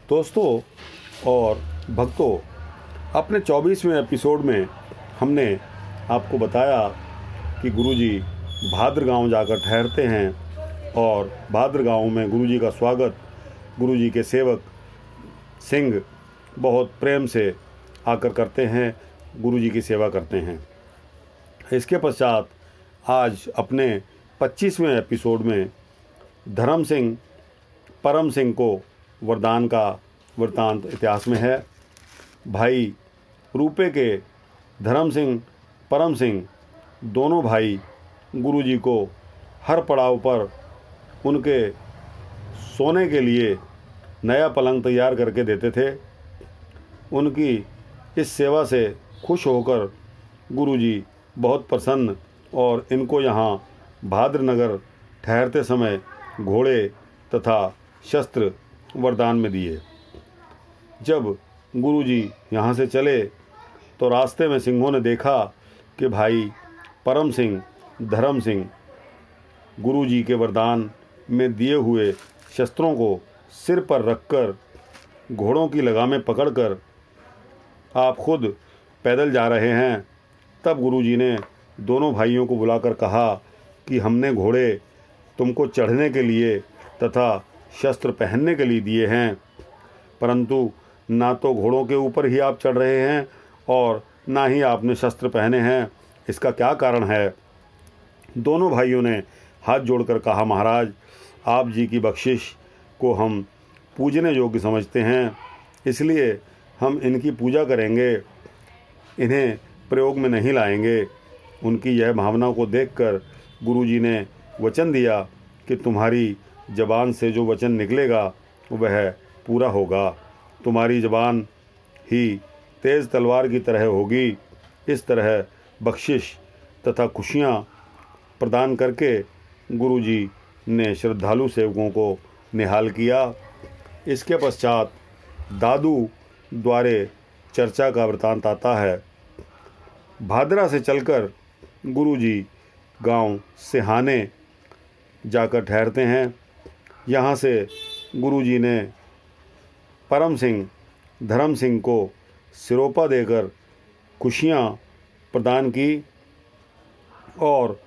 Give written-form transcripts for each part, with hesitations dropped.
दोस्तों और भक्तों, अपने 24वें एपिसोड में हमने आपको बताया कि गुरुजी भाद्र गांव जाकर ठहरते हैं और भाद्र गांव में गुरुजी का स्वागत गुरुजी के सेवक सिंह बहुत प्रेम से आकर करते हैं, गुरुजी की सेवा करते हैं। इसके पश्चात आज अपने 25वें एपिसोड में धर्म सिंह परम सिंह को वरदान का वृतांत इतिहास में है। भाई रूपे के धर्म सिंह परम सिंह दोनों भाई गुरुजी को हर पड़ाव पर उनके सोने के लिए नया पलंग तैयार करके देते थे। उनकी इस सेवा से खुश होकर गुरुजी बहुत प्रसन्न और इनको यहाँ भाद्रनगर ठहरते समय घोड़े तथा शस्त्र वरदान में दिए। जब गुरुजी यहाँ से चले तो रास्ते में सिंहों ने देखा कि भाई परम सिंह धर्म सिंह गुरुजी के वरदान में दिए हुए शस्त्रों को सिर पर रखकर घोड़ों की लगामें पकड़कर आप खुद पैदल जा रहे हैं। तब गुरुजी ने दोनों भाइयों को बुलाकर कहा कि हमने घोड़े तुमको चढ़ने के लिए तथा शस्त्र पहनने के लिए दिए हैं, परंतु ना तो घोड़ों के ऊपर ही आप चढ़ रहे हैं और ना ही आपने शस्त्र पहने हैं, इसका क्या कारण है। दोनों भाइयों ने हाथ जोड़कर कहा, महाराज आप जी की बख्शिश को हम पूजने योग्य समझते हैं, इसलिए हम इनकी पूजा करेंगे, इन्हें प्रयोग में नहीं लाएंगे। उनकी यह भावना को देखकर गुरुजी ने वचन दिया कि तुम्हारी ज़बान से जो वचन निकलेगा वह पूरा होगा। तुम्हारी ज़बान ही तेज़ तलवार की तरह होगी। इस तरह बख्शिश तथा खुशियाँ प्रदान करके गुरुजी ने श्रद्धालु सेवकों को निहाल किया। इसके पश्चात दादू द्वारे चर्चा का वृतांत आता है। भादरा से चलकर गुरुजी गांव सिहाने जाकर ठहरते हैं। यहाँ से गुरुजी ने परम सिंह धर्म सिंह को सिरोपा देकर खुशियाँ प्रदान की और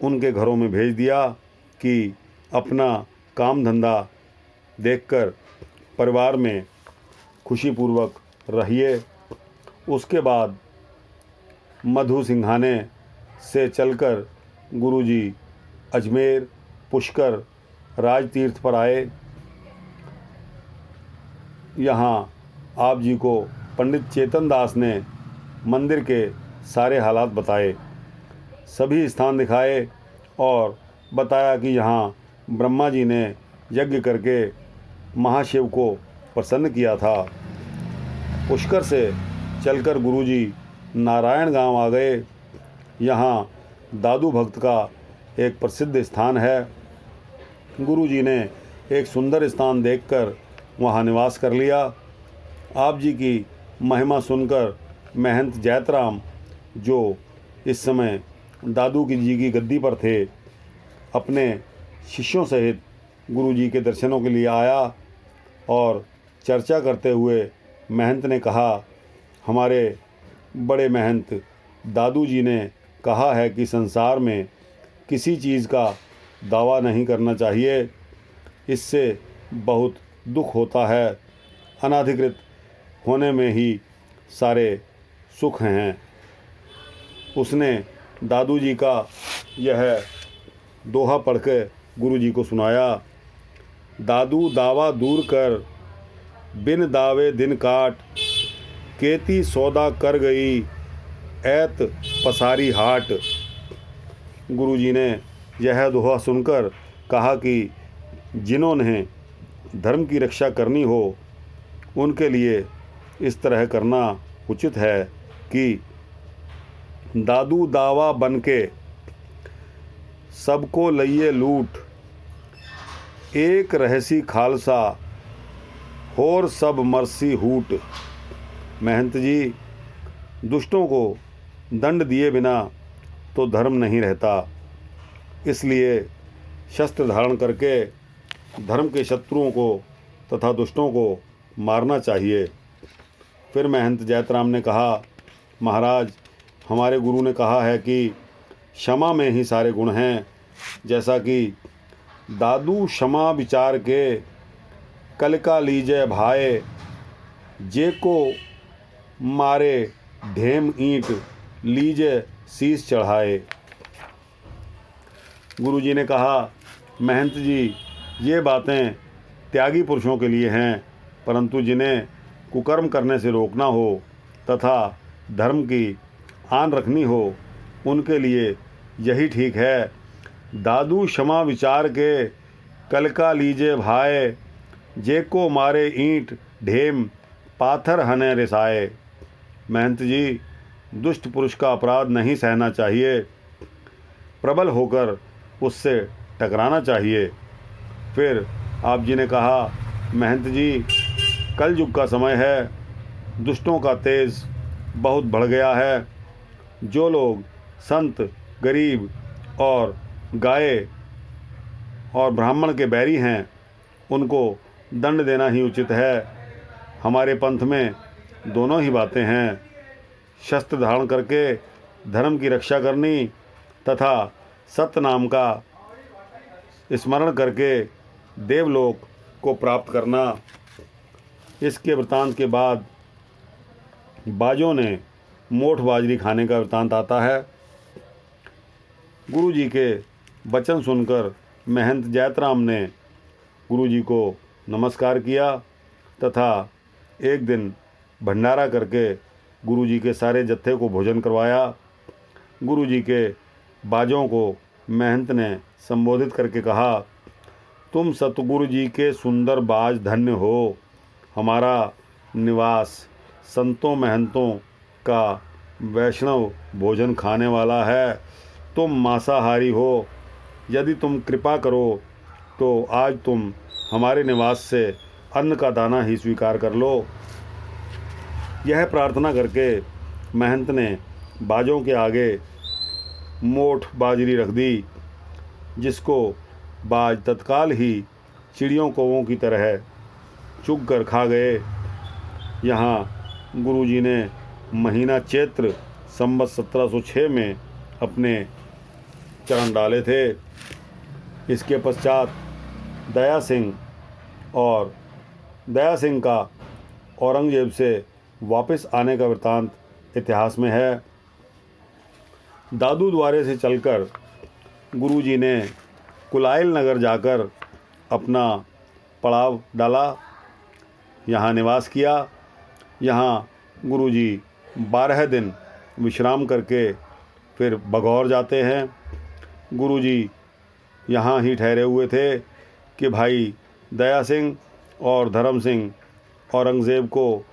उनके घरों में भेज दिया कि अपना काम धंधा देखकर परिवार में खुशीपूर्वक रहिए। उसके बाद मधु सिंघाने से चलकर गुरुजी अजमेर पुष्कर राजतीर्थ पर आए। यहाँ आप जी को पंडित चेतन दास ने मंदिर के सारे हालात बताए, सभी स्थान दिखाए और बताया कि यहाँ ब्रह्मा जी ने यज्ञ करके महाशिव को प्रसन्न किया था। पुष्कर से चलकर गुरुजी नारायण गांव आ गए। यहाँ दादू भक्त का एक प्रसिद्ध स्थान है। गुरुजी ने एक सुंदर स्थान देखकर वहाँ निवास कर लिया। आप जी की महिमा सुनकर महंत जैतराम, जो इस समय दादू की जी की गद्दी पर थे, अपने शिष्यों सहित गुरुजी के दर्शनों के लिए आया और चर्चा करते हुए महंत ने कहा, हमारे बड़े महंत दादू जी ने कहा है कि संसार में किसी चीज़ का दावा नहीं करना चाहिए, इससे बहुत दुख होता है, अनाधिकृत होने में ही सारे सुख हैं। उसने दादू जी का यह दोहा पढ़ के गुरुजी को सुनाया। दादू दावा दूर कर बिन दावे दिन काट, केती सौदा कर गई ऐत पसारी हाट। गुरुजी ने यह दोहा सुनकर कहा कि जिन्होंने धर्म की रक्षा करनी हो उनके लिए इस तरह करना उचित है कि दादू दावा बनके सबको लइए लूट, एक रहसी खालसा होर सब मरसी हूट। महंत जी, दुष्टों को दंड दिए बिना तो धर्म नहीं रहता, इसलिए शस्त्र धारण करके धर्म के शत्रुओं को तथा दुष्टों को मारना चाहिए। फिर महंत जैतराम ने कहा, महाराज, हमारे गुरु ने कहा है कि क्षमा में ही सारे गुण हैं। जैसा कि दादू क्षमा विचार के, कल का लीजे भाए, जे को मारे ढेम ईंट, लीजे शीश चढ़ाए। गुरुजी ने कहा, महंत जी, ये बातें त्यागी पुरुषों के लिए हैं, परंतु जिन्हें कुकर्म करने से रोकना हो तथा धर्म की आन रखनी हो, उनके लिए यही ठीक है। दादू क्षमा विचार के, कल का लीजे भाए, जे को मारे ईंट, ढेम पाथर हने रिसाए। महंत जी, दुष्ट पुरुष का अपराध नहीं सहना चाहिए, प्रबल होकर उससे टकराना चाहिए। फिर आप जी ने कहा, महंत जी, कल युग का समय है, दुष्टों का तेज बहुत बढ़ गया है। जो लोग संत, गरीब और गाय और ब्राह्मण के बैरी हैं, उनको दंड देना ही उचित है। हमारे पंथ में दोनों ही बातें हैं, शस्त्र धारण करके धर्म की रक्षा करनी तथा सत्य नाम का स्मरण करके देवलोक को प्राप्त करना। इसके वृतांत के बाद बाजों ने मोठ बाजरी खाने का वृतांत आता है। गुरुजी के वचन सुनकर महंत जैतराम ने गुरुजी को नमस्कार किया तथा एक दिन भंडारा करके गुरुजी के सारे जत्थे को भोजन करवाया। गुरुजी के बाजों को महंत ने संबोधित करके कहा, तुम सतगुरु जी के सुंदर बाज धन्य हो। हमारा निवास संतों महंतों का वैष्णव भोजन खाने वाला है। तुम मांसाहारी हो, यदि तुम कृपा करो तो आज तुम हमारे निवास से अन्न का दाना ही स्वीकार कर लो। यह प्रार्थना करके महंत ने बाजों के आगे मोठ बाजरी रख दी, जिसको बाज तत्काल ही चिड़ियों कौवों की तरह चुग कर खा गए। यहाँ गुरुजी ने महीना चैत्र संवत 1706 में अपने चरण डाले थे। इसके पश्चात दया सिंह का औरंगजेब से वापस आने का वृतांत इतिहास में है। दादू द्वारे से चलकर गुरुजी ने कुलाइल नगर जाकर अपना पड़ाव डाला, यहाँ निवास किया। यहाँ गुरुजी 12 दिन विश्राम करके फिर बघौर जाते हैं। गुरुजी यहाँ ही ठहरे हुए थे कि भाई दया सिंह और धर्म सिंह औरंगज़ेब को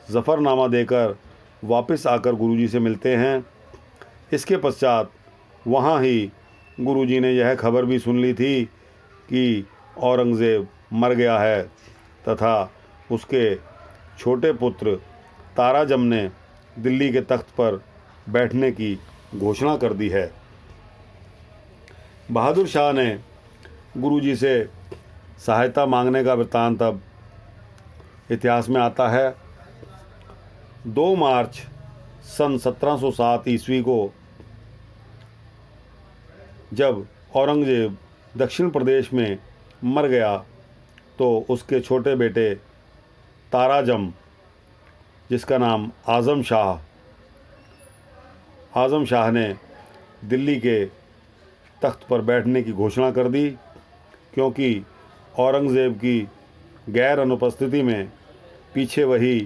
ज़फ़रनामा देकर वापस आकर गुरुजी से मिलते हैं। इसके पश्चात वहाँ ही गुरुजी ने यह खबर भी सुन ली थी कि औरंगज़ेब मर गया है तथा उसके छोटे पुत्र ताराजम ने दिल्ली के तख्त पर बैठने की घोषणा कर दी है। बहादुर शाह ने गुरुजी से सहायता मांगने का वृत्तांत अब इतिहास में आता है। 2 मार्च सन 1707 ईस्वी को जब औरंगज़ेब दक्षिण प्रदेश में मर गया तो उसके छोटे बेटे ताराजम, जिसका नाम आज़म शाह ने दिल्ली के तख्त पर बैठने की घोषणा कर दी, क्योंकि औरंगज़ेब की गैर अनुपस्थिति में पीछे वही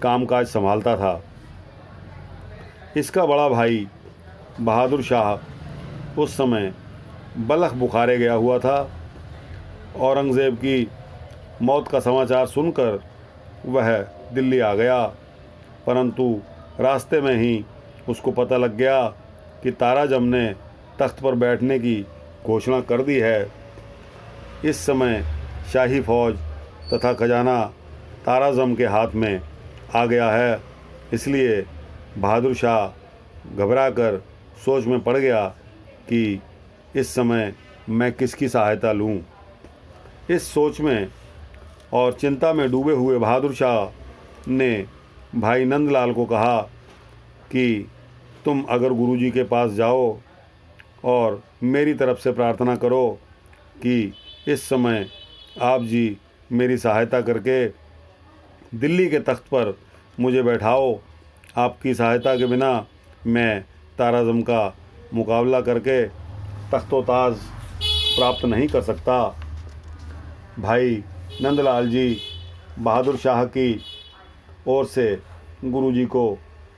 कामकाज संभालता था। इसका बड़ा भाई बहादुर शाह उस समय बलख बुखारे गया हुआ था। औरंगज़ेब की मौत का समाचार सुनकर वह दिल्ली आ गया, परंतु रास्ते में ही उसको पता लग गया कि ताराजम ने तख्त पर बैठने की घोषणा कर दी है। इस समय शाही फौज तथा खजाना ताराजम के हाथ में आ गया है। इसलिए बहादुर शाह घबराकर सोच में पड़ गया कि इस समय मैं किसकी सहायता लूं। इस सोच में और चिंता में डूबे हुए बहादुर शाह ने भाई नंदलाल को कहा कि तुम अगर गुरुजी के पास जाओ और मेरी तरफ से प्रार्थना करो कि इस समय आप जी मेरी सहायता करके दिल्ली के तख्त पर मुझे बैठाओ। आपकी सहायता के बिना मैं ताराजम का मुकाबला करके तख्तो ताज प्राप्त नहीं कर सकता। भाई नंदलाल जी बहादुर शाह की ओर से गुरुजी को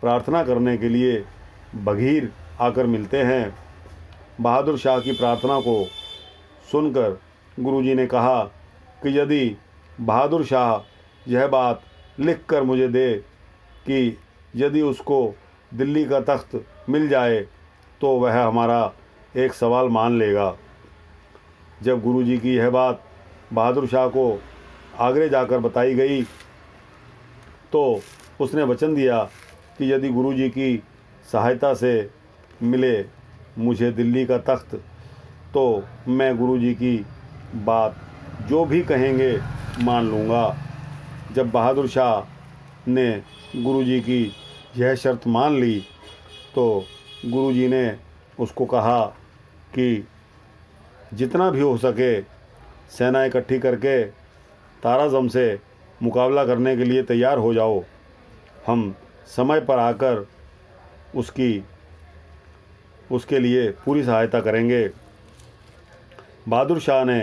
प्रार्थना करने के लिए बघीर आकर मिलते हैं। बहादुर शाह की प्रार्थना को सुनकर गुरुजी ने कहा कि यदि बहादुर शाह यह बात लिख कर मुझे दे कि यदि उसको दिल्ली का तख्त मिल जाए तो वह हमारा एक सवाल मान लेगा। जब गुरुजी की यह बात बहादुर शाह को आगरे जाकर बताई गई तो उसने वचन दिया कि यदि गुरुजी की सहायता से मिले मुझे दिल्ली का तख्त तो मैं गुरुजी की बात जो भी कहेंगे मान लूँगा। जब बहादुर शाह ने गुरुजी की यह शर्त मान ली तो गुरुजी ने उसको कहा कि जितना भी हो सके सेना इकट्ठी करके ताराजम से मुकाबला करने के लिए तैयार हो जाओ। हम समय पर आकर उसके लिए पूरी सहायता करेंगे। बहादुर शाह ने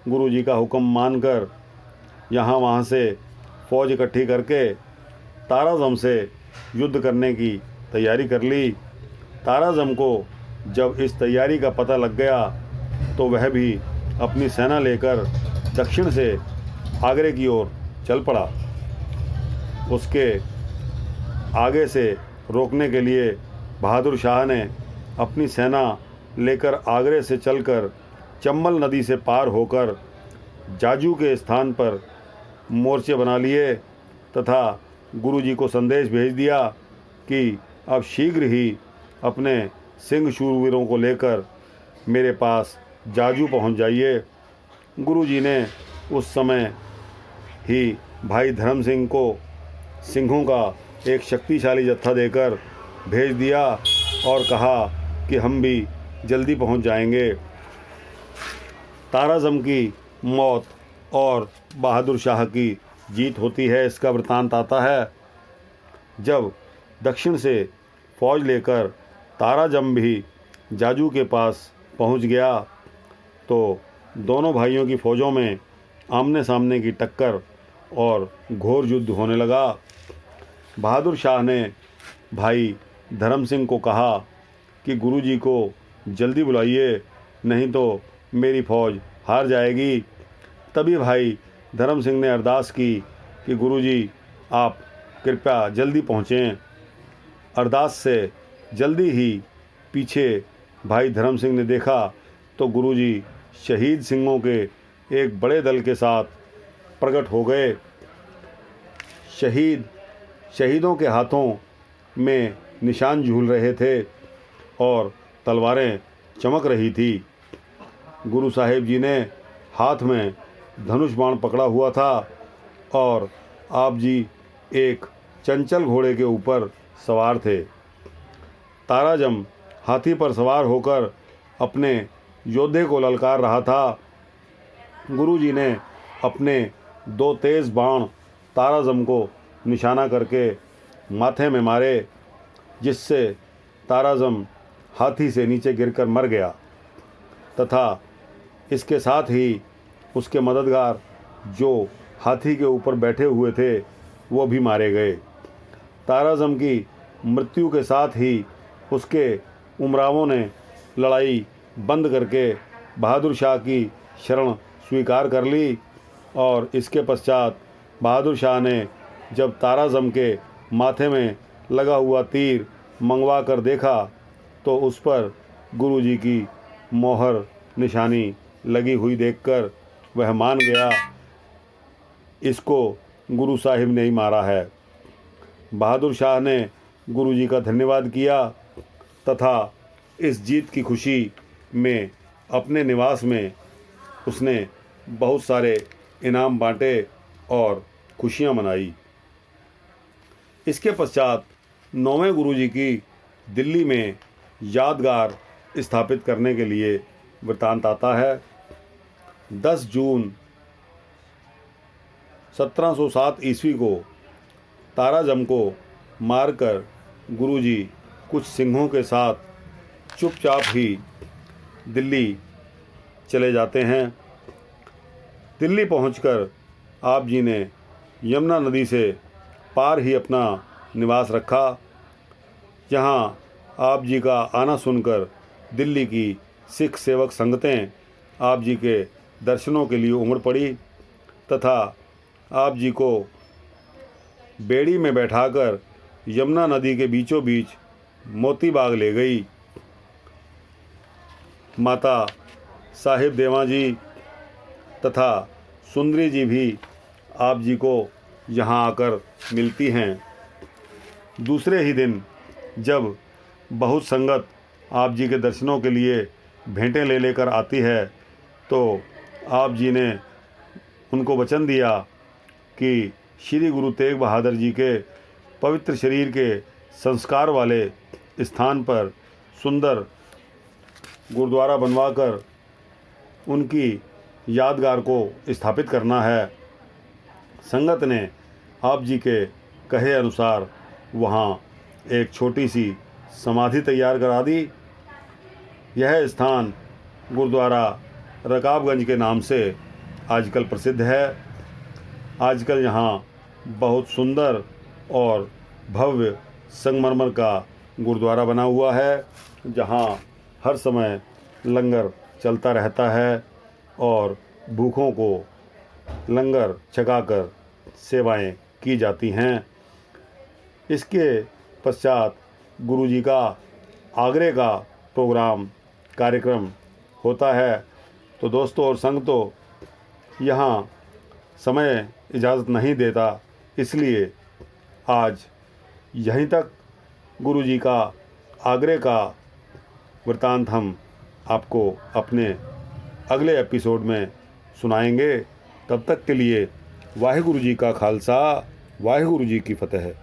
गुरुजी का हुक्म मानकर यहाँ वहाँ से फ़ौज इकट्ठी करके ताराजम से युद्ध करने की तैयारी कर ली। ताराजम को जब इस तैयारी का पता लग गया तो वह भी अपनी सेना लेकर दक्षिण से आगरे की ओर चल पड़ा। उसके आगे से रोकने के लिए बहादुर शाह ने अपनी सेना लेकर आगरे से चलकर चंबल नदी से पार होकर जाजू के स्थान पर मोर्चे बना लिए तथा गुरुजी को संदेश भेज दिया कि अब शीघ्र ही अपने सिंह शूरवीरों को लेकर मेरे पास जाजू पहुंच जाइए। गुरुजी ने उस समय ही भाई धर्म सिंह को सिंहों का एक शक्तिशाली जत्था देकर भेज दिया और कहा कि हम भी जल्दी पहुंच जाएंगे। ताराजम की मौत और बहादुर शाह की जीत होती है, इसका वृतांत आता है। जब दक्षिण से फौज लेकर ताराजम भी जाजू के पास पहुंच गया तो दोनों भाइयों की फ़ौजों में आमने सामने की टक्कर और घोर युद्ध होने लगा। बहादुर शाह ने भाई धर्म सिंह को कहा कि गुरुजी को जल्दी बुलाइए, नहीं तो मेरी फ़ौज हार जाएगी। तभी भाई धर्म सिंह ने अरदास की कि गुरुजी आप कृपया जल्दी पहुँचें। अरदास से जल्दी ही पीछे भाई धर्म सिंह ने देखा तो गुरुजी शहीद सिंहों के एक बड़े दल के साथ प्रकट हो गए। शहीदों के हाथों में निशान झूल रहे थे और तलवारें चमक रही थी। गुरु साहिब जी ने हाथ में धनुष बाण पकड़ा हुआ था और आप जी एक चंचल घोड़े के ऊपर सवार थे। ताराजम हाथी पर सवार होकर अपने योद्धे को ललकार रहा था। गुरुजी ने अपने दो तेज़ बाण ताराजम को निशाना करके माथे में मारे, जिससे ताराजम हाथी से नीचे गिरकर मर गया तथा इसके साथ ही उसके मददगार जो हाथी के ऊपर बैठे हुए थे वो भी मारे गए। ताराजम की मृत्यु के साथ ही उसके उमरावों ने लड़ाई बंद करके बहादुर शाह की शरण स्वीकार कर ली और इसके पश्चात बहादुर शाह ने जब ताराजम के माथे में लगा हुआ तीर मंगवा कर देखा तो उस पर गुरुजी की मोहर निशानी लगी हुई देखकर वह मान गया, इसको गुरु साहिब ने ही मारा है। बहादुर शाह ने गुरुजी का धन्यवाद किया तथा इस जीत की खुशी में अपने निवास में उसने बहुत सारे इनाम बांटे और खुशियां मनाई। इसके पश्चात 9वें गुरुजी की दिल्ली में यादगार स्थापित करने के लिए वृतांत आता है। 10 जून 1707 ईस्वी को ताराजम को मारकर गुरुजी कुछ सिंहों के साथ चुपचाप ही दिल्ली चले जाते हैं। दिल्ली पहुंचकर आप जी ने यमुना नदी से पार ही अपना निवास रखा। जहां आप जी का आना सुनकर दिल्ली की सिख सेवक संगतें आप जी के दर्शनों के लिए उमड़ पड़ी तथा आप जी को बेड़ी में बैठाकर यमुना नदी के बीचों बीच मोती बाग ले गई। माता साहिब देवा जी तथा सुंदरी जी भी आप जी को यहाँ आकर मिलती हैं। दूसरे ही दिन जब बहुत संगत आप जी के दर्शनों के लिए भेंटें ले लेकर आती है तो आप जी ने उनको वचन दिया कि श्री गुरु तेग बहादुर जी के पवित्र शरीर के संस्कार वाले स्थान पर सुंदर गुरुद्वारा बनवाकर उनकी यादगार को स्थापित करना है। संगत ने आप जी के कहे अनुसार वहाँ एक छोटी सी समाधि तैयार करा दी। यह स्थान गुरुद्वारा रकाबगंज के नाम से आजकल प्रसिद्ध है। आजकल यहाँ बहुत सुंदर और भव्य संगमरमर का गुरुद्वारा बना हुआ है, जहाँ हर समय लंगर चलता रहता है और भूखों को लंगर छकाकर सेवाएं की जाती हैं। इसके पश्चात गुरुजी का आगरे का प्रोग्राम कार्यक्रम होता है। तो दोस्तों और संगतों, यहाँ समय इजाज़त नहीं देता, इसलिए आज यहीं तक गुरुजी का आगरे का वृतांत हम आपको अपने अगले एपिसोड में सुनाएंगे। तब तक के लिए वाहिगुरु जी का खालसा, वाहिगुरु जी की फतेह।